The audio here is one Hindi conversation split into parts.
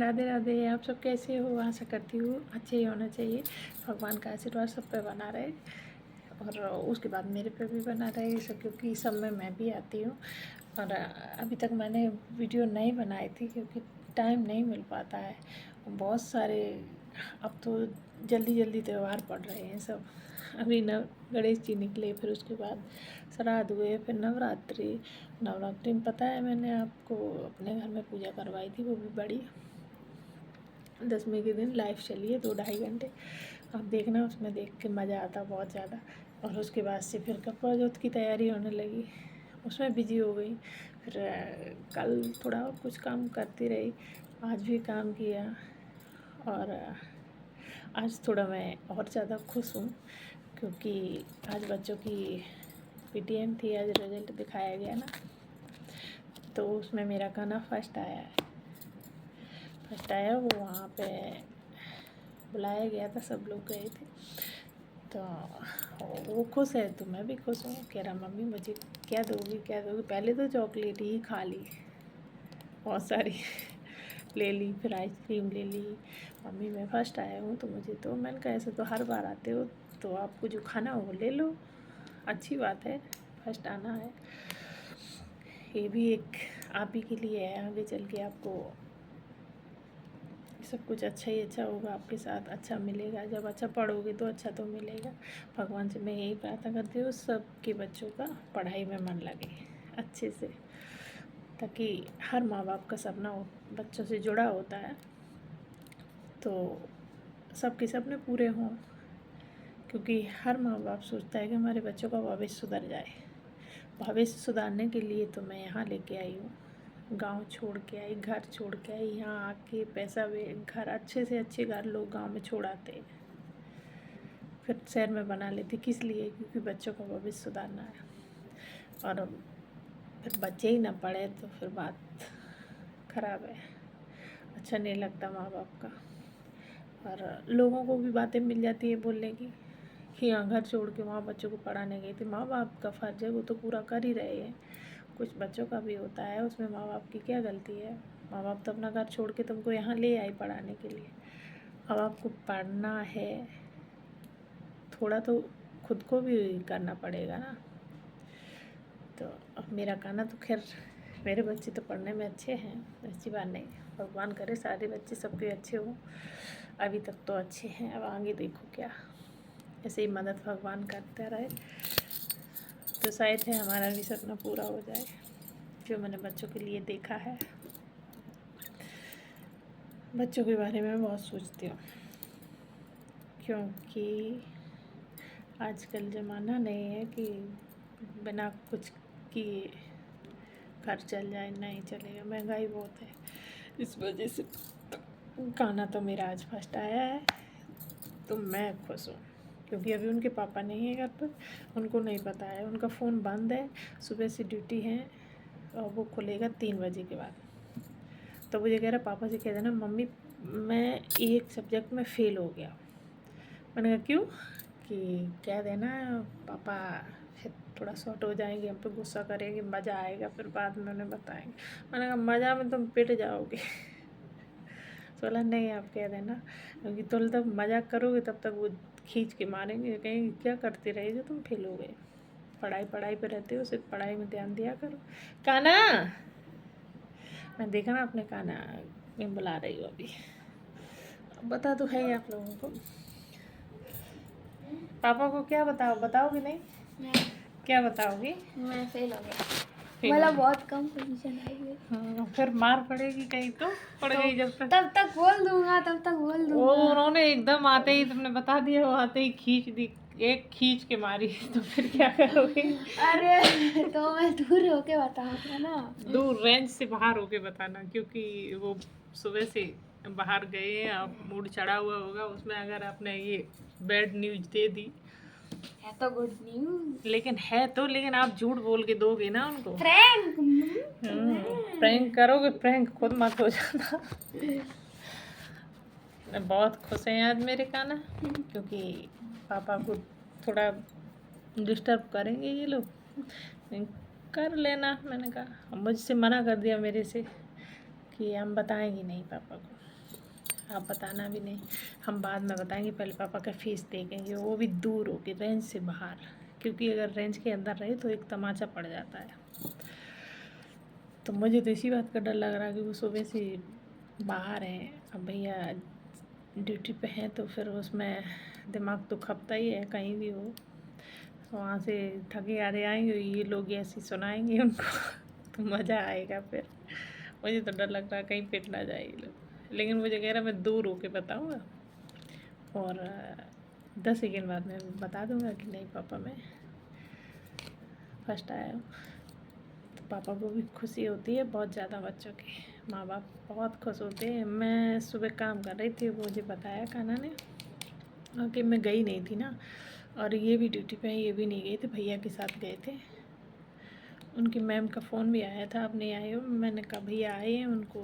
राधे राधे। आप सब कैसे हो? आशा करती हूँ अच्छे ही होना चाहिए। भगवान का आशीर्वाद सब पे बना रहे और उसके बाद मेरे पे भी बना रहे ये सब, क्योंकि सब में मैं भी आती हूँ। और अभी तक मैंने वीडियो नहीं बनाई थी क्योंकि टाइम नहीं मिल पाता है। बहुत सारे अब तो जल्दी जल्दी त्यौहार पड़ रहे हैं सब। अभी गणेश जी निकले, फिर उसके बाद श्राद्ध हुए, फिर नवरात्रि में पता है मैंने आपको अपने घर में पूजा करवाई थी, वो भी बड़ी। 10वीं के दिन लाइव चली है 2-2.5 घंटे। आप देखना, उसमें देख के मज़ा आता बहुत ज़्यादा। और उसके बाद से फिर कपड़ा जोत की तैयारी होने लगी, उसमें बिजी हो गई। फिर कल थोड़ा कुछ काम करती रही, आज भी काम किया। और आज थोड़ा मैं और ज़्यादा खुश हूँ क्योंकि आज बच्चों की पीटीएम थी, आज रिजल्ट दिखाया गया ना, तो उसमें मेरा गाना फर्स्ट आया है। फर्स्ट आया, वो वहाँ पे बुलाया गया था, सब लोग गए थे, तो वो खुश है तो मैं भी खुश हूँ। कह रहा मम्मी मुझे क्या दोगी क्या दोगी। पहले तो चॉकलेट ही खा ली बहुत सारी ले ली, फिर आइसक्रीम ले ली। मम्मी मैं फ़र्स्ट आया हूँ तो मुझे तो, मैंने कहा ऐसे तो हर बार आते हो, तो आपको जो खाना हो ले लो, अच्छी बात है, फर्स्ट आना है। ये भी एक आप ही के लिए है, आगे चल के आपको सब कुछ अच्छा ही अच्छा होगा आपके साथ, अच्छा मिलेगा। जब अच्छा पढ़ोगे तो अच्छा तो मिलेगा। भगवान से मैं यही प्रार्थना करती हूँ सबके बच्चों का पढ़ाई में मन लगे अच्छे से, ताकि हर माँ बाप का सपना बच्चों से जुड़ा होता है, तो सबके सपने पूरे हों। क्योंकि हर माँ बाप सोचता है कि हमारे बच्चों का भविष्य सुधर जाए। भविष्य सुधारने के लिए तो मैं यहाँ लेके आई हूँ, गांव छोड़ के आई, घर छोड़ के आई, यहाँ आके पैसा घर अच्छे से अच्छे घर लोग गांव में छोड़ आते, फिर शहर में बना लेते। किस लिए? क्योंकि बच्चों का भविष्य सुधारना है। और फिर बच्चे ही ना पढ़े तो फिर बात खराब है, अच्छा नहीं लगता माँ बाप का। और लोगों को भी बातें मिल जाती है बोलने की कि हाँ घर छोड़ के वहाँ बच्चों को पढ़ाने गई थी। माँ बाप का फ़र्ज़ है, वो तो पूरा कर ही रहे हैं। कुछ बच्चों का भी होता है, उसमें माँ बाप की क्या गलती है? माँ बाप तो अपना घर छोड़ के तुमको यहाँ ले आए पढ़ाने के लिए। अब आपको पढ़ना है, थोड़ा तो खुद को भी करना पड़ेगा ना। तो अब मेरा कहना तो खैर, मेरे बच्चे तो पढ़ने में अच्छे हैं, ऐसी बात नहीं। भगवान करे सारे बच्चे सबके अच्छे हों। अभी तक तो अच्छे हैं, अब आगे देखो क्या, ऐसे ही मदद भगवान करता रहे तो शायद है हमारा भी सपना पूरा हो जाए जो मैंने बच्चों के लिए देखा है। बच्चों के बारे में बहुत सोचती हूँ क्योंकि आजकल ज़माना नहीं है कि बिना कुछ किए घर चल जाए, नहीं चलेगा, महंगाई बहुत है। इस वजह से गाना तो मेरा आज फर्स्ट आया है तो मैं खुश हूँ। क्योंकि अभी उनके पापा नहीं है घर पर, उनको नहीं पता है, उनका फ़ोन बंद है, सुबह से ड्यूटी है और वो खुलेगा 3 बजे के बाद। तो मुझे कह रहा पापा से कह देना मम्मी मैं एक सब्जेक्ट में फ़ेल हो गया। मैंने कहा क्यों? कि कह देना पापा फिर थोड़ा शॉर्ट हो जाएंगे, हम पे गुस्सा करेंगे, मज़ा आएगा, फिर बाद में उन्हें बताएंगे। मैंने कहा मज़ा में तुम पिट जाओगे। तो बोला नहीं आप कह देना, क्योंकि तुम तब मजाक करोगे तब तक वो खींच के मारेंगे, कहेंगे क्या करते रहे जो तुम फेल हो गए। पढ़ाई पे रहते हो, सिर्फ पढ़ाई में ध्यान दिया करो। काना, मैं देखा ना अपने काना में बुला रही हूँ अभी। बता तो है आप लोगों को, पापा को क्या बताओगी नहीं? क्या बताओगी? मैं फेल हो गया, मतलब बहुत कम पोजीशन आई है। फिर मार पड़ेगी कहीं तो पड़ गई, जब तक तब तक बोल दूंगा, तब तक बोल दूंगा। वो उन्होंने एकदम आते ही तुमने बता दिया, वो आते ही खींच दी, एक खींच के मारी तो फिर क्या करोगे? अरे तो मैं दूर होके बताऊंगा ना, दूर रेंज से बाहर होके बताना, क्योंकि वो सुबह से बाहर गए हैं, अब मूड चढ़ा हुआ होगा, उसमें अगर आपने ये बैड न्यूज दे दी है तो गुड न्यूज। लेकिन आप झूठ बोल के दोगे ना उनको। प्रैंक प्रैंक करोगे, प्रैंक खुद मत हो जाना। बहुत खुश हैं आज मेरे काना, क्योंकि पापा को थोड़ा डिस्टर्ब करेंगे ये लोग, कर लेना। मैंने कहा, मुझसे मना कर दिया मेरे से कि हम बताएंगे नहीं पापा को, आप बताना भी नहीं, हम बाद में बताएंगे, पहले पापा का फीस देखेंगे, वो भी दूर होके रेंज से बाहर, क्योंकि अगर रेंज के अंदर रहे तो एक तमाचा पड़ जाता है। तो मुझे तो इसी बात का डर लग रहा है कि वो सुबह से बाहर हैं, अब भैया ड्यूटी पे हैं तो फिर उसमें दिमाग तो खपता ही है, कहीं भी हो वहाँ से थके हारे आएंगे, ये लोग ऐसे सुनाएंगे उनको तो मज़ा आएगा फिर। मुझे तो डर लग रहा है कहीं पिट ना जाए ये लोग, लेकिन मुझे कह रहा मैं दूर होके बताऊँगा और 10 सेकेंड बाद में बता दूँगा कि नहीं पापा मैं फर्स्ट आया हूँ। तो पापा को भी खुशी होती है बहुत ज़्यादा, बच्चों की माँ बाप बहुत खुश होते हैं। मैं सुबह काम कर रही थी, मुझे बताया कान्हा ने कि मैं गई नहीं थी ना, और ये भी ड्यूटी पे है, ये भी नहीं गए थे, भैया के साथ गए थे। उनकी मैम का फ़ोन भी आया था, अब नहीं आए हो। मैंने कहा भैया आए हैं, उनको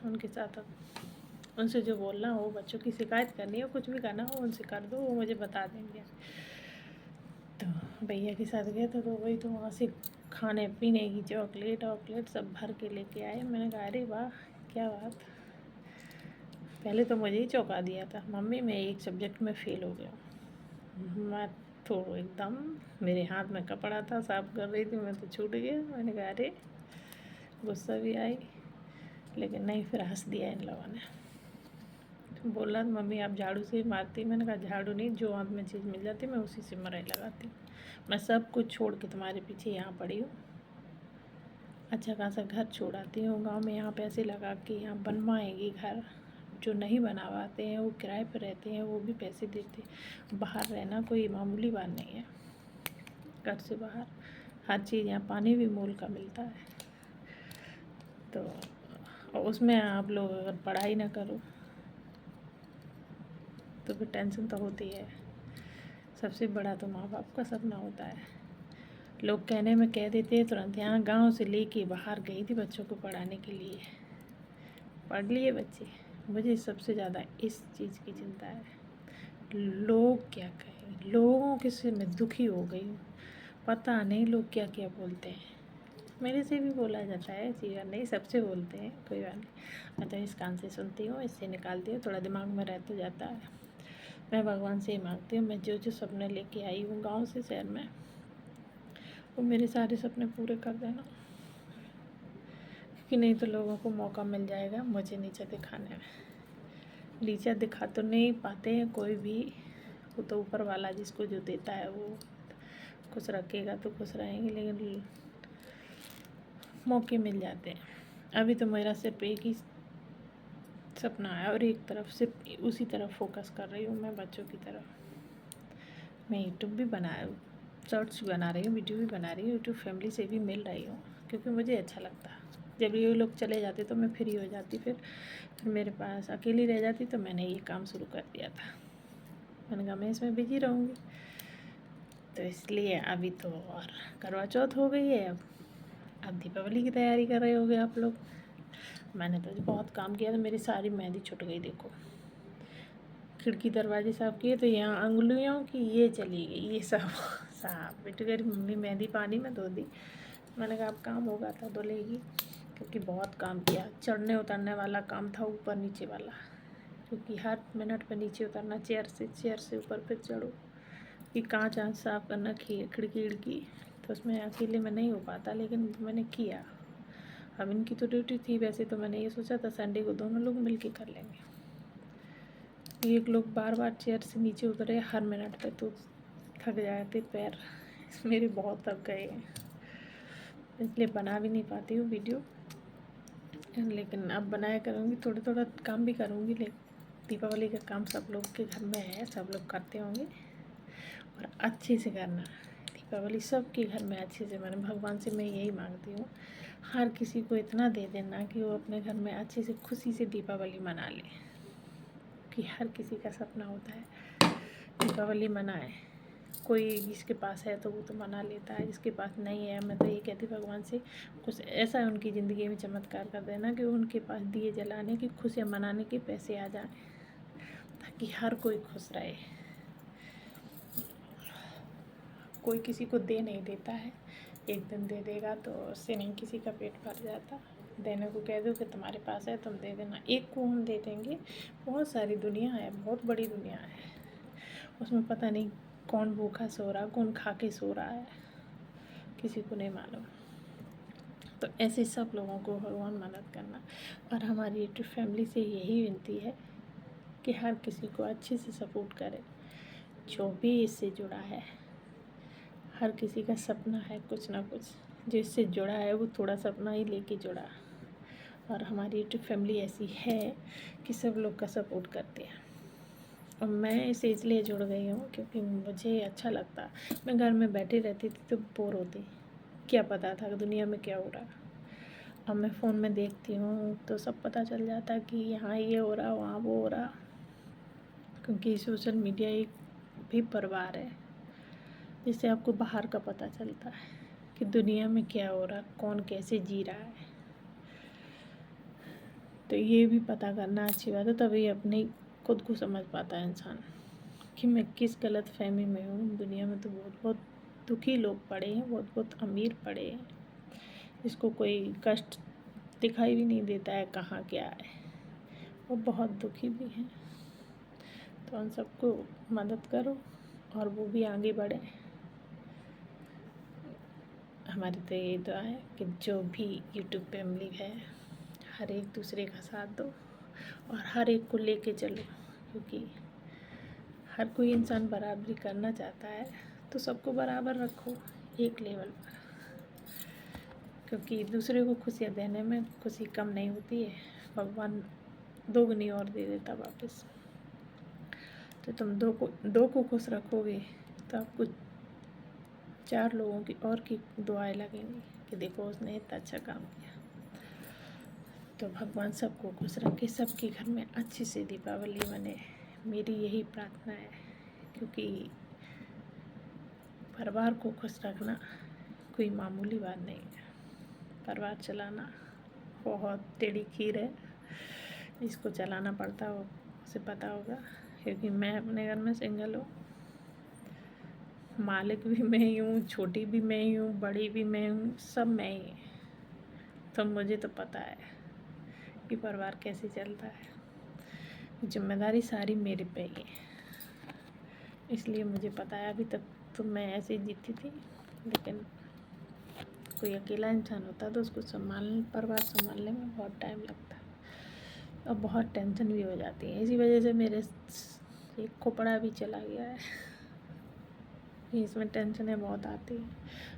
उनके साथ अब उनसे जो बोलना हो, बच्चों की शिकायत करनी हो, कुछ भी करना हो उनसे कर दो, वो मुझे बता देंगे। तो भैया के साथ गए थे, तो वही तो वहाँ से खाने पीने की चॉकलेट सब भर के लेके आए। मैंने कहा अरे वाह क्या बात। पहले तो मुझे ही चौंका दिया था, मम्मी मैं एक सब्जेक्ट में फ़ेल हो गया। मैं तो एकदम, मेरे हाथ में कपड़ा था, साफ कर रही थी, मैं तो छूट गया। मैंने कहा अरे, गुस्सा भी आई, लेकिन नहीं, फिर हंस दिया इन लोगों ने। तो बोला मम्मी आप झाड़ू से मारती। मैंने कहा झाड़ू नहीं, जो हाथ में चीज़ मिल जाती मैं उसी से मराई लगाती हूँ। मैं सब कुछ छोड़ के तुम्हारे पीछे यहाँ पड़ी हूँ, अच्छा खासा घर छोड़ आती हूँ गाँव में, यहाँ पैसे लगा के यहाँ बनवाएंगी घर। जो नहीं बना पाते हैं वो किराए पर रहते हैं, वो भी पैसे देते। बाहर रहना कोई मामूली बात नहीं है, घर से बाहर हर चीज़, यहाँ पानी भी मोल का मिलता है। तो उसमें आप लोग अगर पढ़ाई ना करो तो फिर टेंशन तो होती है। सबसे बड़ा तो माँ बाप का सपना होता है। लोग कहने में कह देते हैं तुरंत। यहाँ गांव से लेके बाहर गई थी बच्चों को पढ़ाने के लिए, पढ़ लिए बच्चे। मुझे सबसे ज़्यादा इस चीज़ की चिंता है, लोग क्या कहें, लोगों के से मैं दुखी हो गई हूँ। पता नहीं लोग क्या क्या बोलते हैं, मेरे से भी बोला जाता है, ऐसी बात नहीं, सबसे बोलते हैं, कोई बात नहीं। मैं तो इस कान से सुनती हूँ, इससे निकालती हूँ, थोड़ा दिमाग में रह तो जाता है। मैं भगवान से ही मांगती हूँ, मैं जो जो सपने लेके आई हूँ गांव से शहर में, वो मेरे सारे सपने पूरे कर देना, कि नहीं तो लोगों को मौका मिल जाएगा मुझे नीचा दिखाने में। नीचा दिखा तो नहीं पाते हैं कोई भी, वो तो ऊपर वाला जिसको जो देता है वो खुश रखेगा तो खुश रहेंगे, लेकिन मौके मिल जाते हैं। अभी तो मेरा सिर्फ एक ही सपना है और एक तरफ सिर्फ उसी तरफ फोकस कर रही हूँ मैं, बच्चों की तरफ। मैं यूट्यूब भी शॉर्ट्स भी बना रही हूँ, वीडियो भी बना रही हूँ, यूट्यूब फैमिली से भी मिल रही हूँ, क्योंकि मुझे अच्छा लगता है। जब ये लोग चले जाते तो मैं फ्री हो जाती, फिर मेरे पास अकेली रह जाती, तो मैंने ये काम शुरू कर दिया था। मैंने कहा मैं इसमें बिजी रहूँगी, तो इसलिए अभी तो और करवा चौथ हो गई है, अब दीपावली की तैयारी कर रहे होगे आप लोग। मैंने तो बहुत काम किया था, मेरी सारी मेहंदी छूट गई। देखो खिड़की दरवाजे साफ़ किए तो यहाँ अंगुलियों की ये चली गई, ये सब साफ। बेटी कह रही मम्मी मेहंदी पानी में धो दी। मैंने कहा अब काम होगा तो धुलेगी, क्योंकि बहुत काम किया, चढ़ने उतरने वाला काम था, ऊपर नीचे वाला, क्योंकि हर मिनट पे नीचे उतरना, चेयर से ऊपर फिर चढ़ो, कि कांच आँच साफ़ करना, खिड़की खिड़की, तो उसमें अकेले में नहीं हो पाता, लेकिन मैंने किया। अब इनकी तो ड्यूटी थी, वैसे तो मैंने ये सोचा था संडे को दोनों लोग मिल के कर लेंगे। एक लोग बार बार चेयर से नीचे उतरे हर मिनट पे तो थक जाते पैर, मेरे बहुत थक गए हैं, इसलिए बना भी नहीं पाती हूँ वीडियो। लेकिन अब बनाया करूँगी, थोड़ा थोड़ा काम भी करूँगी। लेकिन दीपावली का काम सब लोग के घर में है, सब लोग करते होंगे, और अच्छे से करना। दीपावली सबके घर में अच्छे से, मैंने भगवान से मैं यही मांगती हूँ, हर किसी को इतना दे देना कि वो अपने घर में अच्छे से खुशी से दीपावली मना ले, कि हर किसी का सपना होता है दीपावली मनाए। कोई जिसके पास है तो वो तो मना लेता है, जिसके पास नहीं है, मैं तो ये कहती भगवान से कुछ ऐसा उनकी ज़िंदगी में चमत्कार कर देना कि उनके पास दिए जलाने की, खुशियाँ मनाने के पैसे आ जाए, ताकि हर कोई खुश रहे। कोई किसी को दे नहीं देता है, एक दिन दे देगा तो उससे नहीं किसी का पेट भर जाता। देने को कह दो कि तुम्हारे पास है तुम दे देना, एक को हम दे देंगे। बहुत सारी दुनिया है, बहुत बड़ी दुनिया है, उसमें पता नहीं कौन भूखा सो रहा, कौन खा के सो रहा है, किसी को नहीं मालूम। तो ऐसे सब लोगों को भगवान मदद करना। और हमारी यूट्यूब फैमिली से यही विनती है कि हर किसी को अच्छे से सपोर्ट करे, जो भी इससे जुड़ा है। हर किसी का सपना है कुछ ना कुछ, जो इससे जुड़ा है वो थोड़ा सपना ही लेके जुड़ा। और हमारी यूट्यूब फैमिली ऐसी है कि सब लोग का सपोर्ट करते हैं। और मैं इसे इसलिए जुड़ गई हूँ क्योंकि मुझे अच्छा लगता। मैं घर में बैठी रहती थी तो बोर होती, क्या पता था दुनिया में क्या हो रहा। अब मैं फ़ोन में देखती हूँ तो सब पता चल जाता कि यहाँ ये हो रहा, वहाँ वो हो रहा। क्योंकि सोशल मीडिया एक भी परिवार है, जिससे आपको बाहर का पता चलता है कि दुनिया में क्या हो रहा, कौन कैसे जी रहा है। तो ये भी पता करना अच्छी बात है, तभी अपने खुद को समझ पाता है इंसान कि मैं किस गलत फहमी में हूँ। दुनिया में तो बहुत बहुत दुखी लोग पड़े हैं, बहुत बहुत अमीर पड़े हैं, जिसको कोई कष्ट दिखाई भी नहीं देता है कहाँ क्या है, वो बहुत दुखी भी हैं। तो उन सबको मदद करो और वो भी आगे बढ़े। हमारी तो यही दुआ है कि जो भी यूट्यूब फैमिली है, हर एक दूसरे का साथ दो और हर एक को लेके चलो, क्योंकि हर कोई इंसान बराबरी करना चाहता है। तो सबको बराबर रखो एक लेवल पर, क्योंकि दूसरे को खुशियाँ देने में खुशी कम नहीं होती है, भगवान दोगुनी और दे देता वापस। तो तुम दो को खुश रखोगे तो आपको 4 लोगों की और की दुआएं लगेंगी कि देखो उसने इतना अच्छा काम किया। तो भगवान सबको खुश रखे, सबके घर में अच्छी से दीपावली बने, मेरी यही प्रार्थना है। क्योंकि परिवार को खुश रखना कोई मामूली बात नहीं है। परिवार चलाना बहुत टेढ़ी खीर है, जिसको चलाना पड़ता है उसे पता होगा। क्योंकि मैं अपने घर में सिंगल हूँ, मालिक भी मैं ही हूँ, छोटी भी मैं ही हूँ, बड़ी भी मैं हूँ, सब मैं ही। तो मुझे तो पता है कि परिवार कैसे चलता है। जिम्मेदारी सारी मेरे पे ही है, इसलिए मुझे पता है। अभी तक तो मैं ऐसे ही जीती थी, लेकिन कोई अकेला इंसान होता तो उसको परिवार संभालने में बहुत टाइम लगता है और बहुत टेंशन भी हो जाती है। इसी वजह से मेरे एक खोपड़ा भी चला गया है, इसमें टेंशनें बहुत आती हैं,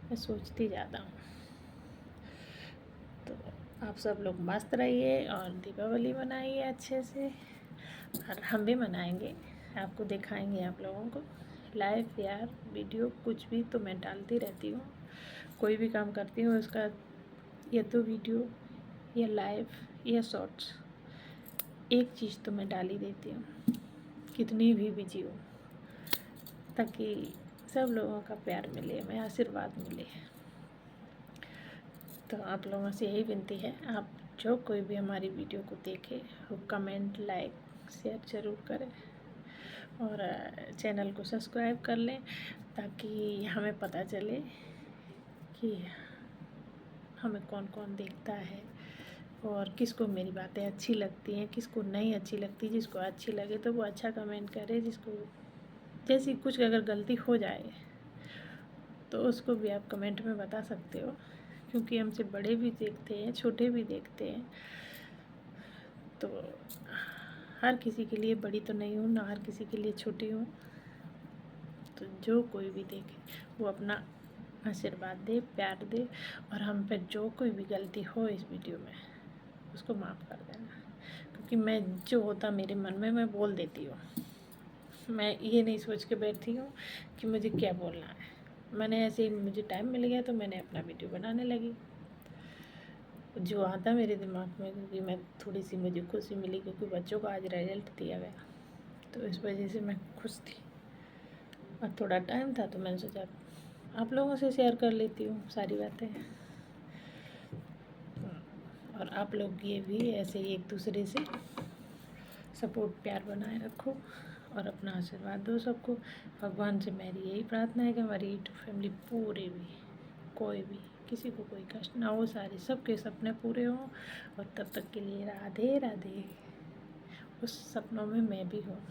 मैं सोचती ज़्यादा हूँ। तो आप सब लोग मस्त रहिए और दीपावली मनाइए अच्छे से, और हम भी मनाएंगे, आपको दिखाएंगे आप लोगों को लाइव या वीडियो, कुछ भी तो मैं डालती रहती हूँ। कोई भी काम करती हूँ उसका या तो वीडियो या लाइव या शॉर्ट्स, एक चीज़ तो मैं डाल ही देती हूँ, कितनी भी बिजी हो, ताकि सब लोगों का प्यार मिले, हमें आशीर्वाद मिले। तो आप लोगों से यही विनती है, आप जो कोई भी हमारी वीडियो को देखे वो कमेंट, लाइक, शेयर ज़रूर करें और चैनल को सब्सक्राइब कर लें, ताकि हमें पता चले कि हमें कौन कौन देखता है और किसको मेरी बातें अच्छी लगती हैं, किसको नहीं अच्छी लगती। जिसको अच्छी लगे तो वो अच्छा कमेंट करे, जिसको जैसी कुछ अगर गलती हो जाए तो उसको भी आप कमेंट में बता सकते हो, क्योंकि हमसे बड़े भी देखते हैं, छोटे भी देखते हैं। तो हर किसी के लिए बड़ी तो नहीं हूँ ना, हर किसी के लिए छोटी हूँ। तो जो कोई भी देखे वो अपना आशीर्वाद दे, प्यार दे, और हम पे जो कोई भी गलती हो इस वीडियो में उसको माफ़ कर देना। क्योंकि मैं जो होता मेरे मन में मैं बोल देती हूँ, मैं ये नहीं सोच के बैठती हूँ कि मुझे क्या बोलना है। मैंने ऐसे ही, मुझे टाइम मिल गया तो मैंने अपना वीडियो बनाने लगी, जो आता मेरे दिमाग में। क्योंकि मैं थोड़ी सी मुझे खुशी मिली, क्योंकि बच्चों का आज रिजल्ट दिया गया, तो इस वजह से मैं खुश थी और थोड़ा टाइम था तो मैंने सोचा आप लोगों से शेयर कर लेती हूँ सारी बातें। और आप लोग ये भी ऐसे ही एक दूसरे से सपोर्ट, प्यार बनाए रखो और अपना आशीर्वाद दो सबको। भगवान से मेरी यही प्रार्थना है कि हमारी यूट्यूब फैमिली पूरी भी, कोई भी किसी को कोई कष्ट ना हो, सारे सबके सपने पूरे हों। और तब तक के लिए राधे राधे। उस सपनों में मैं भी हूँ।